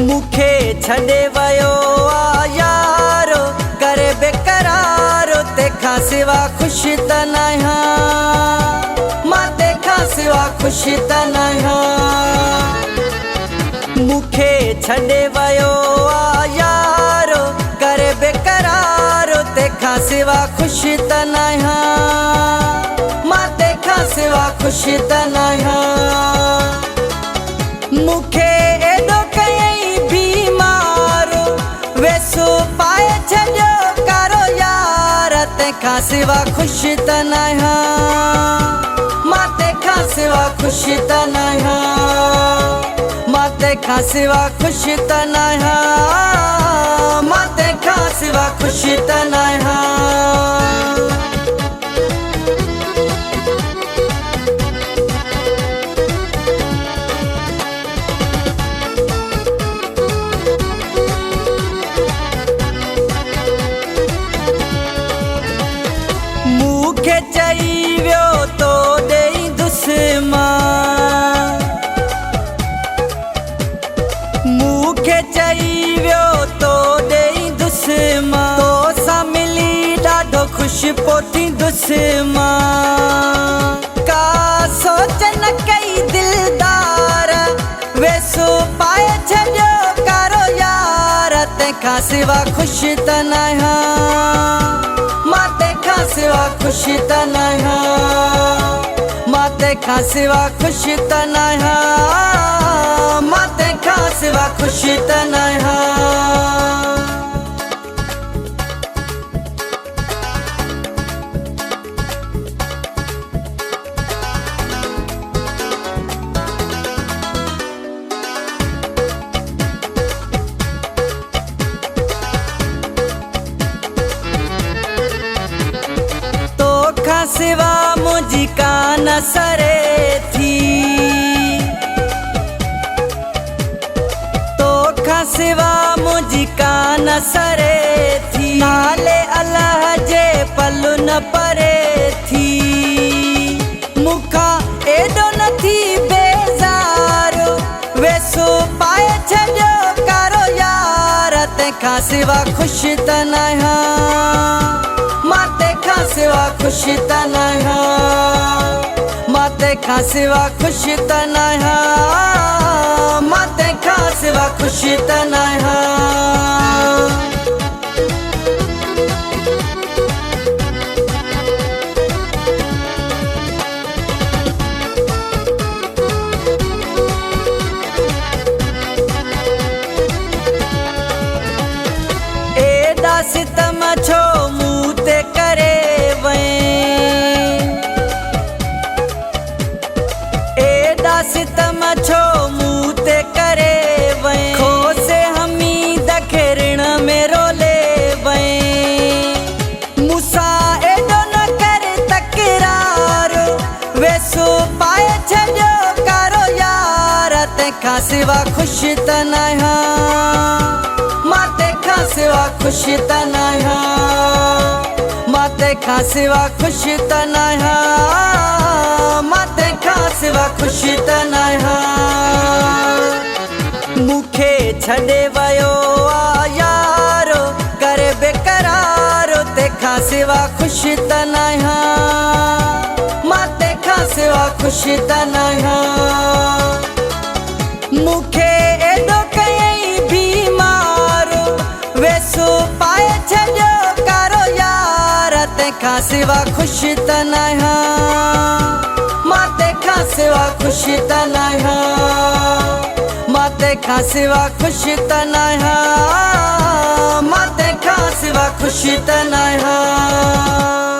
मुखे छॾे वयो आ यारो करे बेकरारो, तंहिंखां सिवा ख़ुशि त नाहियां, मां तंहिंखां सिवा ख़ुशि त नाहियां। मुखे छॾे वयो आ यारो करे बेकरारो, तंहिंखां सिवा ख़ुशि त नाहियां, मां तंहिंखां सिवा ख़ुशि त नाहियां। मुखे एॾो कयईं बीमारो, वेसो पाए छॾियो कारो यार, तंहिंखां सिवा ख़ुशि त नाहियां, मां तंहिंखां सिवा ख़ुशि त नाहियां, मां तंहिंखां सिवा ख़ुशि त नाहियां, मां तंहिंखां सिवा ख़ुशि त नाहियां। मूंखे चई वियो तो ॾेई दुश्मन, मूंखे चई वियो तो ॾेई दुश्मन, तोसां मिली ॾाढो ख़ुशि पियो थी दुश्मन। का सोच न कई दिलदार, वेसो पाए छॾियो कारो यार, तंहिंखां सिवा ख़ुशि त नाहियां, मां तंहिंखां सिवा ख़ुशि त नाहियां, मां तंहिंखां सिवा ख़ुशि त नाहियां, मां तंहिंखां सिवा ख़ुशि त नाहियां। तोखां सिवा मुंहिंजी कान सरे थी, तोखां सिवा मुंहिंजी कान सरे थी, नाले अल्लाह जे पलु न परे थी। मूंखां एॾो न थी बेज़ारो, वेसो पाए छॾियो कारो यार, तंहिंखां सिवा ख़ुशि त नाहियां, मां तंहिंखां सिवा ख़ुशि त नाहियां, मां तंहिंखां सिवा ख़ुशि त नाहियां, मां तंहिंखां सिवा ख़ुशि त नाहियां। एॾा सितम छो मूं ते करे वएं, एॾा सितम छो मूं ते करे वएं, खोसे हमीद खे ऋण में रोले वएं। मूंसां एॾो न कर तकरारो, वेसो पाए छॾियो कारो यार, तंहिंखां सिवा ख़ुशि त नाहियां, मां तंहिंखां सिवा ख़ुशि त नाहियां, मां तंहिंखां सिवा ख़ुशि त नाहियां, मां तंहिंखां सिवा ख़ुशि त नाहियां। मूंखे छॾे वयो आ यारो करे बेकरारो, तंहिंखां सिवा ख़ुशि त नाहियां, मां तंहिंखां सिवा ख़ुशि त नाहियां। मूंखे एॾो कयईं बीमारो, वेसो पाए छॾियो कारो यार, तंहिंखां सिवा ख़ुशि त नाहियां, मां तंहिंखां सिवा ख़ुशि त नाहियां, मां तंहिंखां सिवा ख़ुशि त नाहियां, मां तंहिंखां सिवा ख़ुशि त नाहियां।